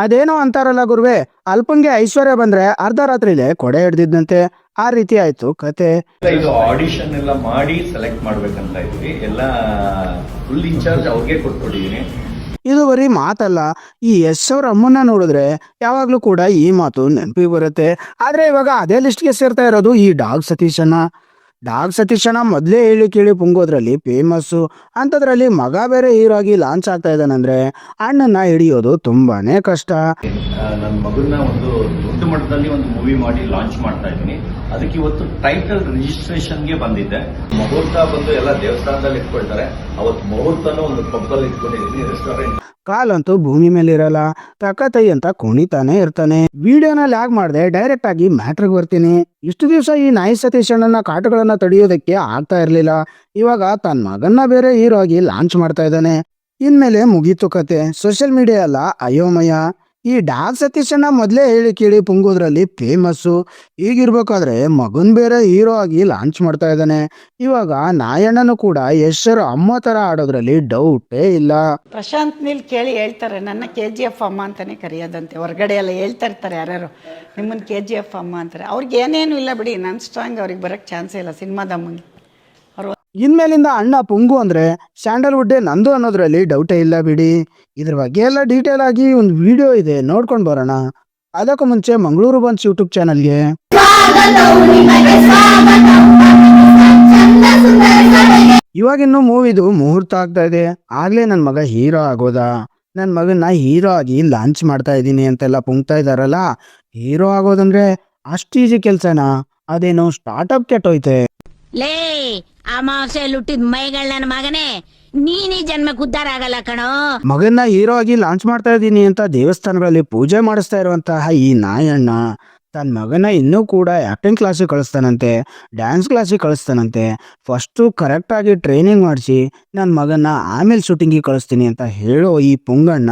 ಅದೇನೋ ಅಂತಾರಲ್ಲ ಗುರುವೆ, ಅಲ್ಪಂಗೆ ಐಶ್ವರ್ಯ ಬಂದ್ರೆ ಅರ್ಧ ರಾತ್ರಿಲೇ ಕೊಡೆ ಹಿಡ್ದಿದ್ದಂತೆ. ಆ ರೀತಿ ಆಯ್ತು ಕತೆ. ಇದು ಆಡಿಷನ್ ಎಲ್ಲ ಮಾಡಿ ಸೆಲೆಕ್ಟ್ ಮಾಡ್ಬೇಕಂತ ಇದ್ವಿ, ಎಲ್ಲ ಫುಲ್ ಇನ್ಚಾರ್ಜ್ ಅವ್ರಿಗೆ ಕೊಟ್ಬಿಟ್ಟಿದೀನಿ. ಇದು ಬರೀ ಮಾತಲ್ಲ, ಈ ಯಶ್ ಅವ್ರ ಅಮ್ಮನ್ನ ನೋಡಿದ್ರೆ ಯಾವಾಗ್ಲೂ ಕೂಡ ಈ ಮಾತು ನೆನಪಿಗೆ ಬರುತ್ತೆ. ಆದ್ರೆ ಇವಾಗ ಅದೇ ಲಿಸ್ಟ್ಗೆ ಸೇರ್ತಾ ಇರೋದು ಈ ಡಾಗ್ ಸತೀಶನ ಮೊದಲೇ ಹೇಳಿ ಕೇಳಿ ಪುಂಗೋದ್ರಲ್ಲಿ ಫೇಮಸ್ಸು. ಅಂಥದ್ರಲ್ಲಿ ಮಗ ಬೇರೆ ಹೀರೋ ಆಗಿ ಲಾಂಚ್ ಆಗ್ತಾ ಇದ್ದಾನಂದ್ರೆ ಅಣ್ಣನ ಹಿಡಿಯೋದು ತುಂಬಾನೇ ಕಷ್ಟ. ನನ್ನ ಮಗನ್ನ ಒಂದು ದೊಡ್ಡ ಮಟ್ಟದಲ್ಲಿ ಒಂದು ಮೂವಿ ಮಾಡಿ ಲಾಂಚ್ ಮಾಡ್ತಾ ಇದ್ದೀನಿ. ಅದಕ್ಕೆ ಇವತ್ತು ಟೈಟಲ್ ರಿಜಿಸ್ಟ್ರೇಷನ್ಗೆ ಬಂದಿದ್ದೆ. ಮುಹೂರ್ತ ಬಂದು ಎಲ್ಲ ದೇವಸ್ಥಾನದಲ್ಲಿ ಇಟ್ಕೊಳ್ತಾರೆ. ಅವತ್ತು ಮುಹೂರ್ತನೂ ಒಂದು ಪಬ್ಬಲ್ಲಿ ಇಟ್ಕೊಂಡಿದ್ದೀನಿ, ರೆಸ್ಟೋರೆಂಟ್. ಕಾಲಂತೂ ಭೂಮಿ ಮೇಲೆ ಇರಲ್ಲ, ತಕ್ಕತೈ ಅಂತ ಕುಣಿತಾನೆ ಇರ್ತಾನೆ. ವಿಡಿಯೋನಲ್ಲಿ ಯಾಕೆ ಮಾಡಿದೆ, ಡೈರೆಕ್ಟ್ ಆಗಿ ಮ್ಯಾಟ್ರಿಗೆ ಬರ್ತೀನಿ. ಇಷ್ಟು ದಿವಸ ಈ ನಾಯಿ ಸತೀಶ್ ಅಣ್ಣನ ಕಾಟುಗಳನ್ನ ತಡೆಯೋದಕ್ಕೆ ಆಗ್ತಾ ಇರ್ಲಿಲ್ಲ. ಇವಾಗ ತನ್ನ ಮಗನ್ನ ಬೇರೆ ಹೀರೋ ಆಗಿ ಲಾಂಚ್ ಮಾಡ್ತಾ ಇದ್ದಾನೆ. ಇನ್ಮೇಲೆ ಮುಗೀತು ಕತೆ. ಸೋಷಿಯಲ್ ಮೀಡಿಯಾ ಎಲ್ಲ ಅಯೋಮಯ. ಈ ಡಾಗ್ ಸತೀಶ್ ಅಣ್ಣ ಮೊದಲೇ ಹೇಳಿ ಕೇಳಿ ಪುಂಗೋದ್ರಲ್ಲಿ ಫೇಮಸ್ಸು. ಈಗಿರ್ಬೇಕಾದ್ರೆ ಮಗನ್ ಬೇರೆ ಹೀರೋ ಆಗಿ ಲಾಂಚ್ ಮಾಡ್ತಾ ಇದ್ದಾನೆ. ಇವಾಗ ನಾಯಣ್ಣನು ಕೂಡ ಯಶರ್ ಅಮ್ಮ ತರ ಆಡೋದ್ರಲ್ಲಿ ಡೌಟೇ ಇಲ್ಲ. ಪ್ರಶಾಂತ್ ನೀಲ್ ಕೇಳಿ ಹೇಳ್ತಾರೆ, ನನ್ನ KGF ಅಮ್ಮ ಅಂತಾನೆ ಕರೆಯೋದಂತೆ. ಹೊರಗಡೆ ಎಲ್ಲ ಹೇಳ್ತಾ ಇರ್ತಾರೆ ಯಾರ್ಯಾರು, ನಿಮ್ಮನ್ನ KGF ಅಮ್ಮ ಅಂತಾರೆ. ಅವ್ರಿಗೆ ಏನೇನು ಇಲ್ಲ ಬಿಡಿ, ನನ್ನ ಸ್ಟ್ರಾಂಗ್ ಅವ್ರಿಗೆ ಬರೋಕ್ಕೆ ಚಾನ್ಸೇ ಇಲ್ಲ ಸಿನಿಮಾದ ಮುಂದೆ. ಇನ್ಮೇಲಿಂದ ಅಣ್ಣ ಪುಂಗು ಅಂದ್ರೆ ಸ್ಯಾಂಡಲ್ವುಡ್ಡೇ ನಂದು ಅನ್ನೋದ್ರಲ್ಲಿ ಡೌಟೇ ಇಲ್ಲ ಬಿಡಿ. ಇದ್ರ ಬಗ್ಗೆ ಎಲ್ಲ ಡೀಟೇಲ್ ಆಗಿ ಒಂದು ವಿಡಿಯೋ ಇದೆ, ನೋಡ್ಕೊಂಡು ಬರೋಣ. ಅದಕ್ಕೂ ಮುಂಚೆ ಮಂಗಳೂರು ಬಂಚ್ ಯೂಟ್ಯೂಬ್ ಚಾನಲ್ಗೆ ಇವಾಗಿನ್ನು ಮೂವಿದು ಮುಹೂರ್ತ ಆಗ್ತಾ ಇದೆ. ಆಗ್ಲೇ ನನ್ನ ಮಗ ಹೀರೋ ಆಗೋದಾ, ನನ್ನ ಮಗನ್ನ ಹೀರೋ ಆಗಿ ಲಾಂಚ್ ಮಾಡ್ತಾ ಇದ್ದೀನಿ ಅಂತೆಲ್ಲ ಪುಂಗ್ತಾ ಇದಾರಲ್ಲ. ಹೀರೋ ಆಗೋದಂದ್ರೆ ಅಷ್ಟು ಈಜಿ ಕೆಲ್ಸನಾ? ಅದೇನು ಸ್ಟಾರ್ಟ್ಅಪ್ ಕೆಟ್ಟೋಯ್ತೆ. ಲೇ ಅಮಾವಾಸ್ಯೆ ಹುಟ್ಟಿದ ಮೈಗಳ ನನ್ನ ಮಗನೇ, ನೀನೇ ಜನ್ಮಕ್ಕೆ ಉದ್ಧಾರ ಆಗಲ್ಲ ಕಣೋ. ಮಗನ್ನ ಹೀರೋ ಆಗಿ ಲಾಂಚ್ ಮಾಡ್ತಾ ಇದ್ದೀನಿ ಅಂತ ದೇವಸ್ಥಾನಗಳಲ್ಲಿ ಪೂಜೆ ಮಾಡಿಸ್ತಾ ಇರುವಂತಹ ಈ ನಾಯಣ್ಣ ತನ್ನ ಮಗನ ಇನ್ನೂ ಕೂಡ ಆಕ್ಟಿಂಗ್ ಕ್ಲಾಸಿಗೆ ಕಳಿಸ್ತಾನಂತೆ, ಡ್ಯಾನ್ಸ್ ಕ್ಲಾಸಿಗೆ ಕಳಿಸ್ತಾನಂತೆ. ಫಸ್ಟು ಕರೆಕ್ಟಾಗಿ ಟ್ರೈನಿಂಗ್ ಮಾಡಿಸಿ ನನ್ನ ಮಗನ ಆಮೇಲೆ ಶೂಟಿಂಗಿಗೆ ಕಳಿಸ್ತೀನಿ ಅಂತ ಹೇಳೋ ಈ ಪುಂಗಣ್ಣ,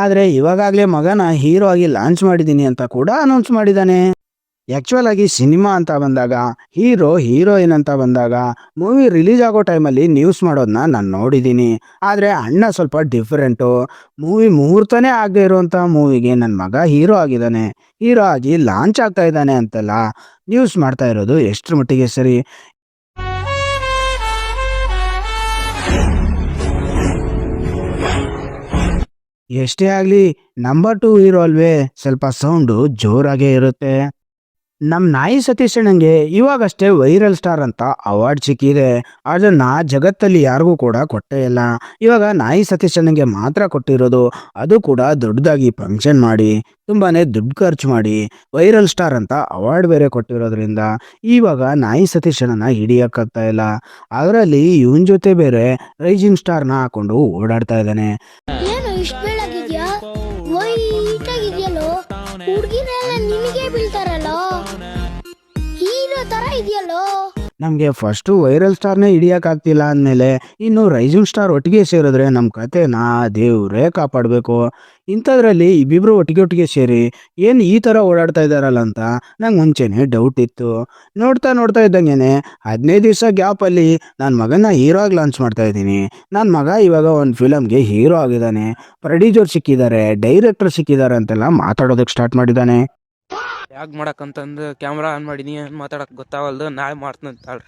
ಆದರೆ ಇವಾಗಲೇ ಮಗನ ಹೀರೋ ಆಗಿ ಲಾಂಚ್ ಮಾಡಿದ್ದೀನಿ ಅಂತ ಕೂಡ ಅನೌನ್ಸ್ ಮಾಡಿದ್ದಾನೆ. ಆ್ಯಕ್ಚುಯಲ್ ಆಗಿ ಸಿನಿಮಾ ಅಂತ ಬಂದಾಗ, ಹೀರೋಯಿನ್ ಅಂತ ಬಂದಾಗ ಮೂವಿ ರಿಲೀಸ್ ಆಗೋ ಟೈಮಲ್ಲಿ ನ್ಯೂಸ್ ಮಾಡೋದನ್ನ ನಾನು ನೋಡಿದ್ದೀನಿ. ಆದರೆ ಅಣ್ಣ ಸ್ವಲ್ಪ ಡಿಫ್ರೆಂಟು. ಮೂವಿ ಮುಹೂರ್ತನೇ ಆಗದೆ ಇರುವಂಥ ಮೂವಿಗೆ ನನ್ನ ಮಗ ಹೀರೋ ಆಗಿದ್ದಾನೆ, ಹೀರೋ ಆಗಿ ಲಾಂಚ್ ಆಗ್ತಾ ಇದ್ದಾನೆ ಅಂತೆಲ್ಲ ನ್ಯೂಸ್ ಮಾಡ್ತಾ ಇರೋದು ಎಷ್ಟರ ಮಟ್ಟಿಗೆ ಸರಿ? ಎಷ್ಟೇ ಆಗಲಿ ನಂಬರ್ 2 ಹೀರೋ ಅಲ್ವೇ, ಸ್ವಲ್ಪ ಸೌಂಡು ಜೋರಾಗೇ ಇರುತ್ತೆ. ನಮ್ಮ ನಾಯಿ ಸತೀಶ್ ಅಣ್ಣಂಗೆ ಇವಾಗಷ್ಟೇ ವೈರಲ್ ಸ್ಟಾರ್ ಅಂತ ಅವಾರ್ಡ್ ಸಿಕ್ಕಿದೆ. ಅದನ್ನ ಜಗತ್ತಲ್ಲಿ ಯಾರಿಗೂ ಕೂಡ ಕೊಟ್ಟೇ ಇಲ್ಲ. ಇವಾಗ ನಾಯಿ ಸತೀಶ್ ಅಣ್ಣಂಗೆ ಮಾತ್ರ ಕೊಟ್ಟಿರೋದು, ಅದು ಕೂಡ ದೊಡ್ಡದಾಗಿ ಫಂಕ್ಷನ್ ಮಾಡಿ ತುಂಬಾನೇ ದುಡ್ಡು ಖರ್ಚು ಮಾಡಿ ವೈರಲ್ ಸ್ಟಾರ್ ಅಂತ ಅವಾರ್ಡ್ ಬೇರೆ ಕೊಟ್ಟಿರೋದ್ರಿಂದ ಇವಾಗ ನಾಯಿ ಸತೀಶ್ ಅಣ್ಣನ ಹಿಡಿಯಕ್ಕಾಗ್ತಾ ಇಲ್ಲ. ಅದರಲ್ಲಿ ಇವನ್ ಜೊತೆ ಬೇರೆ ರೈಸಿಂಗ್ ಸ್ಟಾರ್ನ ಹಾಕೊಂಡು ಓಡಾಡ್ತಾ ಇದ್ದಾನೆ. ನಮ್ಗೆ ಫಸ್ಟು ವೈರಲ್ ಸ್ಟಾರ್ನೇ ಹಿಡಿಯಕ್ಕಾಗ್ತಿಲ್ಲ ಅಂದಮೇಲೆ ಇನ್ನು ರೈಸಿಂಗ್ ಸ್ಟಾರ್ ಒಟ್ಟಿಗೆ ಸೇರಿದ್ರೆ ನಮ್ಮ ಕತೆನ ದೇವ್ರೇ ಕಾಪಾಡಬೇಕು. ಇಂಥದ್ರಲ್ಲಿ ಇಬ್ಬಿಬ್ರು ಒಟ್ಟಿಗೆ ಸೇರಿ ಏನು ಈ ಥರ ಓಡಾಡ್ತಾ ಇದ್ದಾರಲ್ಲ ಅಂತ ನಂಗೆ ಮುಂಚೆನೇ ಡೌಟ್ ಇತ್ತು. ನೋಡ್ತಾ ಇದ್ದಂಗೆ 15 ದಿವಸ ಗ್ಯಾಪಲ್ಲಿ ನನ್ನ ಮಗನ ಹೀರೋ ಆಗಿ ಲಾಂಚ್ ಮಾಡ್ತಾ ಇದ್ದೀನಿ. ನನ್ನ ಮಗ ಇವಾಗ ಒಂದು ಫಿಲಮ್ಗೆ ಹೀರೋ ಆಗಿದ್ದಾನೆ, ಪ್ರೊಡ್ಯೂಸರ್ ಸಿಕ್ಕಿದ್ದಾರೆ, ಡೈರೆಕ್ಟರ್ ಸಿಕ್ಕಿದ್ದಾರೆ ಅಂತೆಲ್ಲ ಮಾತಾಡೋದಕ್ಕೆ ಸ್ಟಾರ್ಟ್ ಮಾಡಿದ್ದಾನೆ. ಯಾಕೆ ಮಾಡಕ್ಕಂತಂದು ಕ್ಯಾಮ್ರಾ ಆನ್ ಮಾಡೀನಿ, ಮಾತಾಡಕ್ ಗೊತ್ತಾವಲ್ದು, ನಾಳೆ ಮಾಡ್ತಾಳ್ರಿ.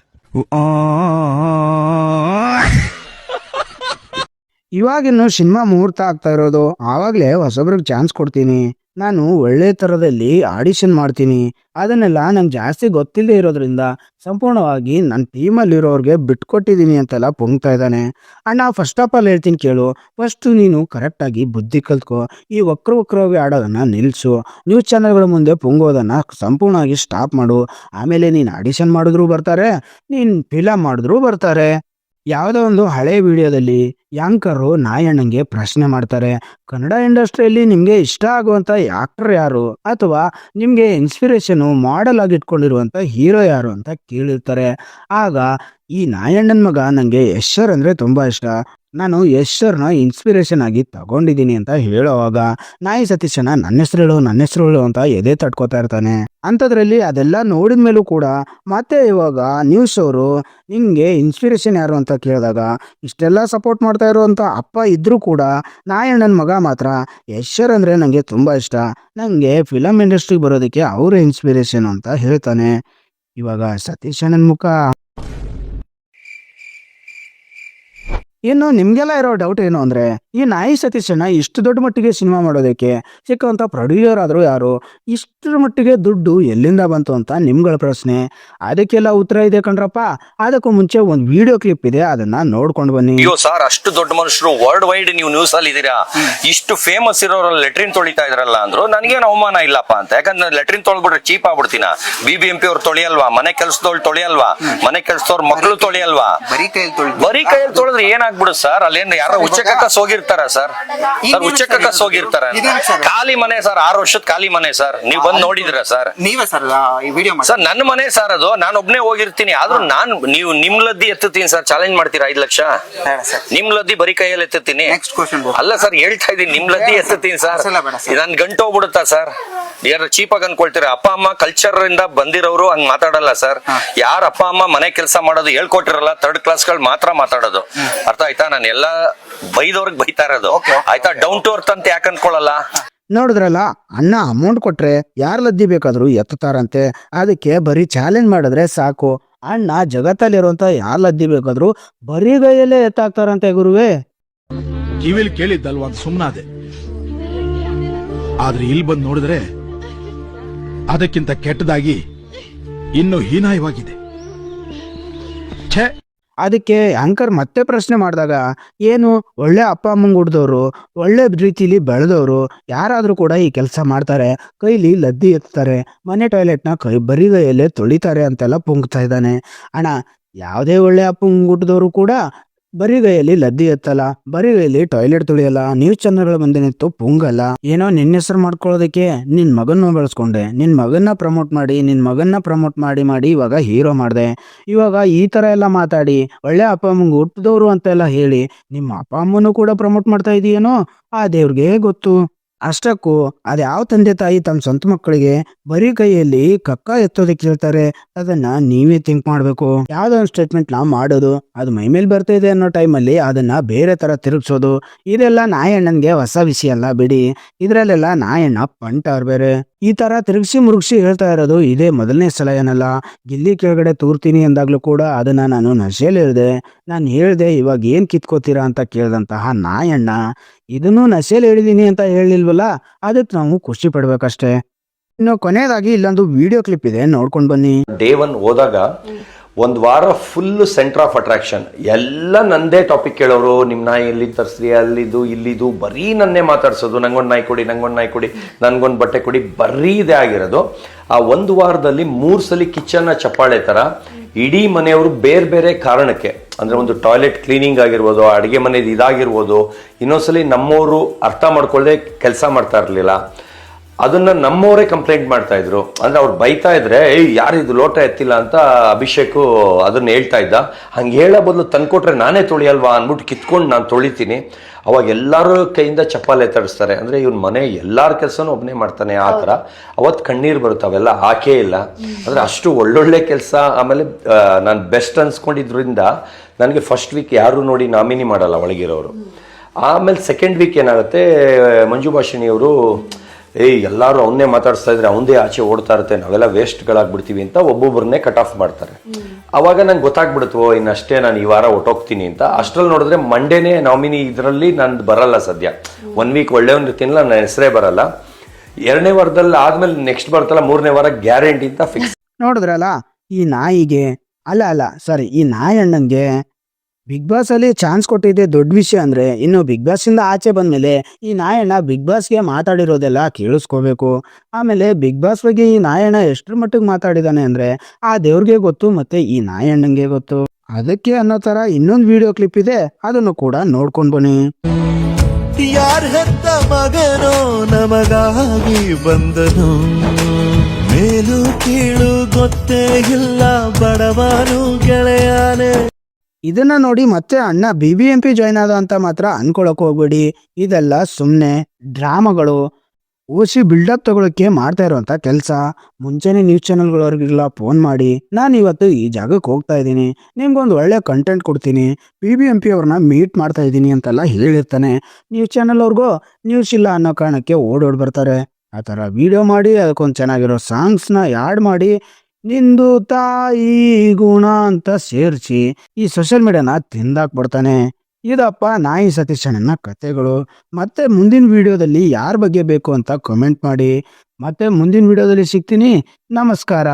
ಇವಾಗಿನ್ನು ಸಿನಿಮಾ ಮುಹೂರ್ತ ಆಗ್ತಾ ಇರೋದು, ಆವಾಗಲೇ ಹೊಸಬ್ರಿಗೆ ಚಾನ್ಸ್ ಕೊಡ್ತೀನಿ, ನಾನು ಒಳ್ಳೆ ಥರದಲ್ಲಿ ಆಡಿಷನ್ ಮಾಡ್ತೀನಿ. ಅದನ್ನೆಲ್ಲ ನಂಗೆ ಜಾಸ್ತಿ ಗೊತ್ತಿಲ್ಲದೆ ಇರೋದ್ರಿಂದ ಸಂಪೂರ್ಣವಾಗಿ ನನ್ನ ಟೀಮಲ್ಲಿರೋರಿಗೆ ಬಿಟ್ಕೊಟ್ಟಿದ್ದೀನಿ ಅಂತೆಲ್ಲ ಪೊಂಗ್ತಾ ಇದ್ದಾನೆ. ಅಣ್ಣ ಫಸ್ಟ್ ಆಫ್ ಆಲ್ ಹೇಳ್ತೀನಿ ಕೇಳು, ಫಸ್ಟು ನೀನು ಕರೆಕ್ಟಾಗಿ ಬುದ್ಧಿ ಕಲ್ತ್ಕೊ. ಈ ವಕ್ರವಾಗಿ ಆಡೋದನ್ನು ನಿಲ್ಲಿಸು. ನ್ಯೂಸ್ ಚಾನಲ್ಗಳ ಮುಂದೆ ಪೊಂಗೋದನ್ನು ಸಂಪೂರ್ಣವಾಗಿ ಸ್ಟಾಪ್ ಮಾಡು. ಆಮೇಲೆ ನೀನು ಆಡಿಷನ್ ಮಾಡಿದ್ರು ಬರ್ತಾರೆ, ನೀನು ಫಿಲಮ್ ಮಾಡಿದ್ರು ಬರ್ತಾರೆ. ಯಾವುದೋ ಒಂದು ಹಳೆ ವಿಡಿಯೋದಲ್ಲಿ ಯಾಂಕರು ನಾಯಣ್ಣಂಗೆ ಪ್ರಶ್ನೆ ಮಾಡ್ತಾರೆ, ಕನ್ನಡ ಇಂಡಸ್ಟ್ರಿಯಲ್ಲಿ ನಿಮಗೆ ಇಷ್ಟ ಆಗುವಂಥ ಆ್ಯಕ್ಟರ್ ಯಾರು, ಅಥವಾ ನಿಮಗೆ ಇನ್ಸ್ಪಿರೇಷನು ಮಾಡೆಲ್ ಆಗಿ ಇಟ್ಕೊಂಡಿರುವಂಥ ಹೀರೋ ಯಾರು ಅಂತ ಕೇಳಿರ್ತಾರೆ. ಆಗ ಈ ನಾಯಣ್ಣನ ಮಗ ನನಗೆ ಯಶ್ ಸರ್ ಅಂದರೆ ತುಂಬ ಇಷ್ಟ, ನಾನು ಯಶ್ ಸರ್ನ ಇನ್ಸ್ಪಿರೇಷನ್ ಆಗಿ ತಗೊಂಡಿದ್ದೀನಿ ಅಂತ ಹೇಳೋವಾಗ ನಾಯಿ ಸತೀಶನ ನನ್ನ ಹೆಸರು ಹೇಳು ಅಂತ ಎದೆ ತಟ್ಕೋತಾ ಇರ್ತಾನೆ. ಅಂಥದ್ರಲ್ಲಿ ಅದೆಲ್ಲ ನೋಡಿದ ಮೇಲೂ ಕೂಡ ಮತ್ತೆ ಇವಾಗ ನ್ಯೂಸ್ ಅವರು ನಿಮಗೆ ಇನ್ಸ್ಪಿರೇಷನ್ ಯಾರು ಅಂತ ಕೇಳಿದಾಗ ಇಷ್ಟೆಲ್ಲ ಸಪೋರ್ಟ್ ಮಾಡಿದ್ರು ಮಾಡ್ತಾ ಇರುವಂಥ ಅಪ್ಪ ಇದ್ರೂ ಕೂಡ ನಾಯಣ್ಣನ ಮಗ ಮಾತ್ರ ಯಶ್ ಸರ್ ಅಂದರೆ ನನಗೆ ತುಂಬ ಇಷ್ಟ. ನನಗೆ ಫಿಲಮ್ ಇಂಡಸ್ಟ್ರಿಗೆ ಬರೋದಕ್ಕೆ ಅವರೇ ಇನ್ಸ್ಪಿರೇಷನ್ ಅಂತ ಹೇಳ್ತಾನೆ. ಇವಾಗ ಸತೀಶ್ ಅಣ್ಣನ ಮುಖ. ಇನ್ನು ನಿಮಗೆಲ್ಲ ಇರೋ ಡೌಟ್ ಏನು ಅಂದರೆ, ಈ ನಾಯಿ ಸತೀಶಣ್ಣ ಇಷ್ಟು ದೊಡ್ಡ ಮಟ್ಟಿಗೆ ಸಿನಿಮಾ ಮಾಡೋದಕ್ಕೆ ಸಿಕ್ಕುವಂಥ ಪ್ರೊಡ್ಯೂಸರ್ ಆದರೂ ಯಾರು, ಇಷ್ಟರ ಮಟ್ಟಿಗೆ ದುಡ್ಡು ಎಲ್ಲಿಂದ ಬಂತು ಅಂತ ನಿಮ್ಗಳ ಪ್ರಶ್ನೆ. ಅದಕ್ಕೆಲ್ಲ ಉತ್ತರ ಇದೆ ಕಣ್ರಪ್ಪ. ಅದಕ್ಕೂ ಮುಂಚೆ ಒಂದು ವಿಡಿಯೋ ಕ್ಲಿಪ್ ಇದೆ, ಅದನ್ನ ನೋಡ್ಕೊಂಡು ಬನ್ನಿ. ಅಯ್ಯೋ ಸರ್, ಅಷ್ಟು ದೊಡ್ಡ ಮನುಷ್ಯರು ವರ್ಲ್ಡ್ ವೈಡ್ ನೀವು ನ್ಯೂಸ್ ಅಲ್ಲಿ ಇದೀರಾ, ಇಷ್ಟು ಫೇಮಸ್ ಇರೋರಲ್ಲಿ ಲೆಟ್ರಿನ್ ತೊಳಿತಾ ಇದ್ರಲ್ಲ ಅಂದ್ರು ನನಗೇನು ಅವಮಾನ ಇಲ್ಲಪ್ಪ ಅಂತ. ಯಾಕಂದ್ರೆ ಲೆಟ್ರಿನ್ ತೊಳ್ಬಿಟ್ರೆ ಚೀಪ್ ಆಗ್ಬಿಡ್ತೀನ. BBMP ಅವ್ರು ತೊಳಿಯಲ್ವಾ, ಮನೆ ಕೆಲ್ಸದವ್ರು ತೊಳಿಯಲ್ವಾ, ಮನೆ ಕೆಲ್ಸದವ್ರ ಮಕ್ಳು ತೊಳಿಯಲ್ವಾ? ಬರೀ ಕೈಯಲ್ಲಿ ತೊಳೆದ್ರೆ ಏನಾಗ್ಬಿಡು ಸರ್? ಅಲ್ಲೇನು ಯಾರೋ ಉಚ್ಚಕಕ್ಕ ಹೋಗಿರ್ತಾರ ಸರ್? ಉಚ್ಚಕಕ್ಕ ಹೋಗಿರ್ತಾರ? ಖಾಲಿ ಮನೆ ಸರ್, 6 ವರ್ಷದ ಖಾಲಿ ಮನೆ ಸರ್. ನೀವ್ ಬಂದ್ ನೋಡಿದ್ರ ಸರ್? ನೀವೇ ಸರ್ ವಿಡಿಯೋ ಸರ್ ನನ್ನ ಮನೆ ಸರ್ ಅದು, ನಾನು ಒಬ್ನೇ ಹೋಗಿರ್ತೀನಿ. ಆದ್ರೂ ನೀವು ನಿಮ್ ಲದ್ದಿ ಎತ್ತುತ್ತೀನಿ ಸರ್. ಚಾಲೆಂಜ್ ಮಾಡ್ತೀರಾ 5 ಲಕ್ಷ? ನಿಮ್ ಲದ್ದಿ ಬರೀ ಕೈಯಲ್ಲಿ ಎತ್ತುತ್ತೀನಿ. ಅಲ್ಲ ಸರ್, ಹೇಳ್ತಾ ಇದೀನಿ, ನಿಮ್ ಲದ್ದಿ ಎತ್ತುತ್ತೀನಿ ಸರ್. ನನ್ ಗಂಟು ಹೋಗ್ಬಿಡುತ್ತಾ ಸರ್? ಯಾರು ಚೀಪಾಗಿ ಅನ್ಕೊಳ್ತೀರಾ? ಅಪ್ಪ ಅಮ್ಮ ಕಲ್ಚರ್ ಇಂದ ಬಂದಿರೋರು ಹಂಗ್ ಮಾತಾಡಲ್ಲ ಸರ್. ಯಾರ ಅಪ್ಪ ಅಮ್ಮ ಮನೆ ಕೆಲಸ ಮಾಡೋದು ಹೇಳ್ಕೊಟ್ಟಿರಲ್ಲ, 3rd ಕ್ಲಾಸ್ಗಳು ಮಾತ್ರ ಮಾತಾಡೋದು. ಅರ್ಥ ಆಯ್ತಾ? ನಾನು ಎಲ್ಲಾ ಬೈದವ್ರಿಗೆ ಬೈತಾ ಇರೋದು ಆಯ್ತಾ. ಡೌನ್ ಟು ಅರ್ತ್ ಅಂತ ಯಾಕೆ ಅನ್ಕೊಳ್ಳಲ್ಲ? ನೋಡಿದ್ರಲ್ಲ, ಅಣ್ಣ ಅಮೌಂಟ್ ಕೊಟ್ರೆ ಯಾರು ಲದ್ದಿ ಬೇಕಾದ್ರೂ ಎತ್ತುತ್ತಾರಂತೆ. ಅದಕ್ಕೆ ಬರೀ ಚಾಲೆಂಜ್ ಮಾಡಿದ್ರೆ ಸಾಕು, ಅಣ್ಣ ಜಗತ್ತಲ್ಲಿರುವಂತ ಯಾರು ಲದ್ದಿ ಬೇಕಾದ್ರೂ ಬರೀ ಕೈಯಲ್ಲೇ ಎತ್ತಾಕ್ತಾರಂತೆ ಗುರುವೇ. ಕಿವಿಲ್ ಕೇಳಿದ್ದಲ್ವಾ, ಸುಮ್ಮನಾದೆ. ಆದ್ರೆ ಇಲ್ಲಿ ಬಂದು ನೋಡಿದ್ರೆ ಅದಕ್ಕಿಂತ ಕೆಟ್ಟದಾಗಿ ಇನ್ನು ಹೀನಾಯವಾಗಿದೆ. ಛೇ. ಅದಕ್ಕೆ ಆಂಕರ್ ಮತ್ತೆ ಪ್ರಶ್ನೆ ಮಾಡಿದಾಗ, ಏನು ಒಳ್ಳೆ ಅಪ್ಪ ಅಮ್ಮಂಗೆ ಹುಡ್ದವ್ರು, ಒಳ್ಳೆ ರೀತಿಲಿ ಬೆಳೆದವರು ಯಾರಾದರೂ ಕೂಡ ಈ ಕೆಲಸ ಮಾಡ್ತಾರೆ, ಕೈಲಿ ಲದ್ದಿ ಎತ್ತಾರೆ, ಮನೆ ಟಾಯ್ಲೆಟ್ನ ಬರಿಗೈಯಲ್ಲೇ ತೊಳಿತಾರೆ ಅಂತೆಲ್ಲ ಪುಂಗ್ತಾ ಇದ್ದಾನೆ. ಅಣ್ಣ, ಯಾವುದೇ ಒಳ್ಳೆ ಅಪ್ಪಂಗೆ ಹುಟ್ಟಿದವರು ಕೂಡ ಬರಿಗೈಯಲ್ಲಿ ಲದ್ದಿ ಎತ್ತಲ್ಲ, ಬರಿಗೈಯಲ್ಲಿ ಟಾಯ್ಲೆಟ್ ತೊಳಿಯಲ್ಲ, ನ್ಯೂಸ್ ಚಾನಲ್ಗಳು ಬಂದು ನಿಂತು ಪುಂಗಲ್ಲ. ಏನೋ ನಿನ್ನ ಹೆಸರು ಮಾಡ್ಕೊಳ್ಳೋದಕ್ಕೆ ನಿನ್ನ ಮಗನ ಬೆಳೆಸ್ಕೊಂಡೆ, ನಿನ್ನ ಮಗನ್ನ ಪ್ರಮೋಟ್ ಮಾಡಿ ಇವಾಗ ಹೀರೋ ಮಾಡಿದೆ. ಇವಾಗ ಈ ಥರ ಎಲ್ಲ ಮಾತಾಡಿ ಒಳ್ಳೆ ಅಪ್ಪ ಅಮ್ಮಂಗೆ ಹುಟ್ಟಿದವರು ಅಂತೆಲ್ಲ ಹೇಳಿ ನಿಮ್ಮ ಅಪ್ಪ ಅಮ್ಮನೂ ಕೂಡ ಪ್ರಮೋಟ್ ಮಾಡ್ತಾ ಇದೀಯೇನೋ, ಆ ದೇವ್ರಿಗೆ ಗೊತ್ತು. ಅಷ್ಟಕ್ಕೂ ಅದ್ಯಾವ ತಂದೆ ತಾಯಿ ತಮ್ಮ ಸ್ವಂತ ಮಕ್ಕಳಿಗೆ ಬರೀ ಕೈಯಲ್ಲಿ ಕಕ್ಕ ಎತ್ತೋದಕ್ಕೆ ಹೇಳ್ತಾರೆ? ಅದನ್ನ ನೀವೇ ಥಿಂಕ್ ಮಾಡ್ಬೇಕು. ಯಾವ್ದೋ ಒಂದು ಸ್ಟೇಟ್ಮೆಂಟ್ ನಾವು ಮಾಡೋದು, ಅದು ಮೈಮೇಲೆ ಬರ್ತಾ ಇದೆ ಅನ್ನೋ ಟೈಮಲ್ಲಿ ಅದನ್ನ ಬೇರೆ ತರ ತಿರುಗಿಸೋದು, ಇದೆಲ್ಲ ನಾಯಣ್ಣನ್ಗೆ ಹೊಸ ವಿಷಯ ಅಲ್ಲ ಬಿಡಿ. ಇದ್ರಲ್ಲೆಲ್ಲ ನಾಯಣ್ಣ ಪಂಟಾರ್ ಬೇರೆ. ಈ ತರ ತಿರುಗಿಸಿ ಮುರುಗಿಸಿ ಹೇಳ್ತಾ ಇರೋದು ಇದೇ ಮೊದಲನೇ ಸಲ ಏನಲ್ಲ. ಗಿಲ್ಲಿ ಕೆಳಗಡೆ ತೂರ್ತೀನಿ ಅಂದಾಗ್ಲೂ ಕೂಡ ಅದನ್ನ ನಾನು ನಶೆಯಲ್ಲಿ ಹೇಳಿದೆ. ನಾನು ಹೇಳ್ದೆ ಇವಾಗ ಏನ್ ಕಿತ್ಕೋತೀರಾ ಅಂತ ಕೇಳಿದಂತಹ ನಾಯಣ್ಣ ಇದನ್ನು ನಶೆಯಲ್ಲಿ ಹೇಳಿದೀನಿ ಅಂತ ಹೇಳಿಲ್ವಲ್ಲ, ಅದಕ್ಕೆ ನಾವು ಖುಷಿ ಪಡ್ಬೇಕಷ್ಟೇ. ಇನ್ನು ಕೊನೆಯದಾಗಿ ಇಲ್ಲೊಂದು ವಿಡಿಯೋ ಕ್ಲಿಪ್ ಇದೆ, ನೋಡ್ಕೊಂಡು ಬನ್ನಿ. ಡೇ 1 ಹೋದಾಗ ಒಂದ್ ವಾರ ಫುಲ್ ಸೆಂಟರ್ ಆಫ್ ಅಟ್ರಾಕ್ಷನ್. ಎಲ್ಲ ನಂದೇ ಟಾಪಿಕ್ ಕೇಳೋರು, ನಿಮ್ ನಾಯಿ ಎಲ್ಲಿ ತರಿಸ್ರಿ, ಅಲ್ಲಿದು ಇಲ್ಲಿದು, ಬರೀ ನನ್ನೇ ಮಾತಾಡ್ಸೋದು. ನಂಗೊಂದು ನಾಯಿ ಕೊಡಿ, ನನ್ಗೊಂದು ಬಟ್ಟೆ ಕೊಡಿ, ಬರೀ ಇದೇ ಆಗಿರೋದು. ಆ 1 ವಾರದಲ್ಲಿ 3 ಸಲ ಕಿಚನ್ನ ಚಪ್ಪಾಳೆ ತರ ಇಡೀ ಮನೆಯವರು ಬೇರೆ ಬೇರೆ ಕಾರಣಕ್ಕೆ, ಅಂದ್ರೆ ಒಂದು ಟಾಯ್ಲೆಟ್ ಕ್ಲೀನಿಂಗ್ ಆಗಿರ್ಬೋದು, ಅಡಿಗೆ ಮನೆದು ಇದಾಗಿರ್ಬೋದು, ಇನ್ನೊಂದ್ಸಲಿ ನಮ್ಮವರು ಅರ್ಥ ಮಾಡ್ಕೊಳ್ಳದೆ ಕೆಲಸ ಮಾಡ್ತಾ ಇರ್ಲಿಲ್ಲ, ಅದನ್ನ ನಮ್ಮವರೇ ಕಂಪ್ಲೇಂಟ್ ಮಾಡ್ತಾ ಇದ್ರು. ಅಂದ್ರೆ ಅವ್ರು ಬೈತಾ ಇದ್ರೆ, ಯಾರಿದು ಲೋಟ ಎತ್ತಿಲ್ಲ ಅಂತ ಅಭಿಷೇಕ್ ಅದನ್ನ ಹೇಳ್ತಾ ಇದ್ದ. ಹಂಗೆ ಹೇಳೋ ಬದಲು ತಂದ್ಕೊಟ್ರೆ ನಾನೇ ತೊಳಿಯಲ್ವಾ ಅಂದ್ಬಿಟ್ಟು ಕಿತ್ಕೊಂಡು ನಾನು ತೊಳಿತೀನಿ. ಅವಾಗ ಎಲ್ಲಾರ ಕೈಯಿಂದ ಚಪ್ಪಾಲೆ ತರಿಸ್ತಾರೆ. ಅಂದ್ರೆ ಇವ್ನ ಮನೆ ಎಲ್ಲಾರ ಕೆಲಸನೂ ಒಬ್ಬನೇ ಮಾಡ್ತಾನೆ, ಆ ಥರ. ಅವತ್ತು ಕಣ್ಣೀರು ಬರುತ್ತೆ, ಅವೆಲ್ಲ ಹಾಕೇ ಇಲ್ಲ. ಅಂದ್ರೆ ಅಷ್ಟು ಒಳ್ಳೊಳ್ಳೆ ಕೆಲಸ. ಆಮೇಲೆ ನಾನು ಬೆಸ್ಟ್ ಅನ್ಸ್ಕೊಂಡಿದ್ರಿಂದ ನನಗೆ ಫಸ್ಟ್ ವೀಕ್ ಯಾರು ನೋಡಿ ನಾಮಿನಿ ಮಾಡಲ್ಲ ಒಳಗಿರೋರು. ಆಮೇಲೆ ಸೆಕೆಂಡ್ ವೀಕ್ ಏನಾಗುತ್ತೆ, ಮಂಜು ಭಾಷಿಣಿಯವರು ಎಲ್ಲರೂ ಅವನ್ನೇ ಮಾತಾಡಿಸ್ತಾ ಇದ್ರೆ ಅವನದೇ ಆಚೆ ಓಡ್ತಾ ಇರುತ್ತೆ, ನಾವೆಲ್ಲ ವೇಸ್ಟ್ಗಳಾಗ್ಬಿಡ್ತೀವಿ ಅಂತ ಒಬ್ಬೊಬ್ಬರನ್ನೇ ಕಟ್ ಆಫ್ ಮಾಡ್ತಾರೆ. ಅವಾಗ ನಂಗೆ ಗೊತ್ತಾಗ್ಬಿಡುತ್ತೋ ಇನ್ನಷ್ಟೇ, ನಾನು ಈ ವಾರ ಹೊಟ್ಟೋಗ್ತೀನಿ ಅಂತ. ಅಷ್ಟ್ರಲ್ಲಿ ನೋಡಿದ್ರೆ ಮಂಡೇನೇ ನಾಮಿನಿ ಇದರಲ್ಲಿ ನಂದು ಬರಲ್ಲ ಸದ್ಯ. 1 ವೀಕ್ ಒಳ್ಳೆಯವನ್ ತಿನ್ನಲ್ಲ, ನನ್ನ ಹೆಸರೇ ಬರಲ್ಲ. 2ನೇ ವಾರದಲ್ಲಿ ಆದ್ಮೇಲೆ ನೆಕ್ಸ್ಟ್ ಬರ್ತಲ್ಲ, 3ನೇ ವಾರ ಗ್ಯಾರಂಟಿ ಅಂತ ಫಿಕ್ಸ್. ನೋಡಿದ್ರಲ್ಲ, ಈ ನಾಯಿಗೆ ಈ ನಾಯಣ್ಣನ್ಗೆ ಬಿಗ್ ಬಾಸ್ ಅಲ್ಲಿ ಚಾನ್ಸ್ ಕೊಟ್ಟಿದ್ದೆ ದೊಡ್ಡ ವಿಷಯ. ಅಂದ್ರೆ ಇನ್ನು ಬಿಗ್ ಬಾಸ್ ಇಂದ ಆಚೆ ಬಂದ್ಮೇಲೆ ಈ ನಾಯಣ್ಣ ಬಿಗ್ ಬಾಸ್ಗೆ ಮಾತಾಡಿರೋದೆಲ್ಲ ಕೇಳಿಸ್ಕೋಬೇಕು. ಆಮೇಲೆ ಬಿಗ್ ಬಾಸ್ ಬಗ್ಗೆ ಈ ನಾಯಣ್ಣ ಎಷ್ಟರ ಮಟ್ಟಿಗೆ ಮಾತಾಡಿದಾನೆ ಅಂದ್ರೆ ಆ ದೇವ್ರಿಗೆ ಗೊತ್ತು, ಮತ್ತೆ ಈ ನಾಯಣ್ಣಂಗೆ ಗೊತ್ತು. ಅದಕ್ಕೆ ಅನ್ನೋ ತರ ಇನ್ನೊಂದು ವಿಡಿಯೋ ಕ್ಲಿಪ್ ಇದೆ, ಅದನ್ನು ಕೂಡ ನೋಡ್ಕೊಂಡ್ ಬನ್ನಿ. ಯಾರ ಹೆತ್ತ ಮಗನೋ ನಮಗಾಗಿ ಬಂದನು, ಮೇಲು ಕೀಳು ಗೊತ್ತೇ ಇಲ್ಲ ಬಡವನು ಗೆಳೆಯಾನೆ. ಇದನ್ನ ನೋಡಿ ಮತ್ತೆ ಅಣ್ಣ BBMP ಜಾಯ್ನ್ ಆದ ಅಂತ ಮಾತ್ರ ಅನ್ಕೊಳಕ್ ಹೋಗ್ಬೇಡಿ. ಇದೆಲ್ಲ ಸುಮ್ಮನೆ ಡ್ರಾಮಾಗಳು. ಓಸಿ ಬಿಲ್ಡಪ್ ತಗೊಳಕ್ಕೆ ಮಾಡ್ತಾ ಇರುವಂತ ಕೆಲಸ. ಮುಂಚೆನೆ ನ್ಯೂಸ್ ಚಾನೆಲ್ಗಳವ್ರಿಗೆಲ್ಲ ಫೋನ್ ಮಾಡಿ ನಾನು ಇವತ್ತು ಈ ಜಾಗಕ್ಕೆ ಹೋಗ್ತಾ ಇದ್ದೀನಿ, ನಿಮ್ಗೊಂದು ಒಳ್ಳೆ ಕಂಟೆಂಟ್ ಕೊಡ್ತೀನಿ, BBMP ಅವ್ರನ್ನ ಮೀಟ್ ಮಾಡ್ತಾ ಇದ್ದೀನಿ ಅಂತೆಲ್ಲ ಹೇಳಿರ್ತಾನೆ. ನ್ಯೂಸ್ ಚಾನೆಲ್ ಅವ್ರಿಗೂ ನ್ಯೂಸ್ ಇಲ್ಲ ಅನ್ನೋ ಕಾರಣಕ್ಕೆ ಓಡೋಡ್ ಬರ್ತಾರೆ. ಆ ಥರ ವಿಡಿಯೋ ಮಾಡಿ ಅದಕ್ಕೊಂದು ಚೆನ್ನಾಗಿರೋ ಸಾಂಗ್ಸ್ನ ಆ್ಯಡ್ ಮಾಡಿ ನಿಂದು ತಾಯಿ ಗುಣ ಅಂತ ಸೇರಿಸಿ ಈ ಸೋಷಿಯಲ್ ಮೀಡಿಯಾನ ತಿಂದಾಕ್ಬಿಡ್ತಾನೆ. ಇದಪ್ಪ ನಾಯಿ ಸತೀಶ್ ಅಣ್ಣನ ಕತೆಗಳು. ಮತ್ತೆ ಮುಂದಿನ ವಿಡಿಯೋದಲ್ಲಿ ಯಾರ ಬಗ್ಗೆ ಬೇಕು ಅಂತ ಕಮೆಂಟ್ ಮಾಡಿ. ಮತ್ತೆ ಮುಂದಿನ ವಿಡಿಯೋದಲ್ಲಿ ಸಿಗ್ತೀನಿ. ನಮಸ್ಕಾರ.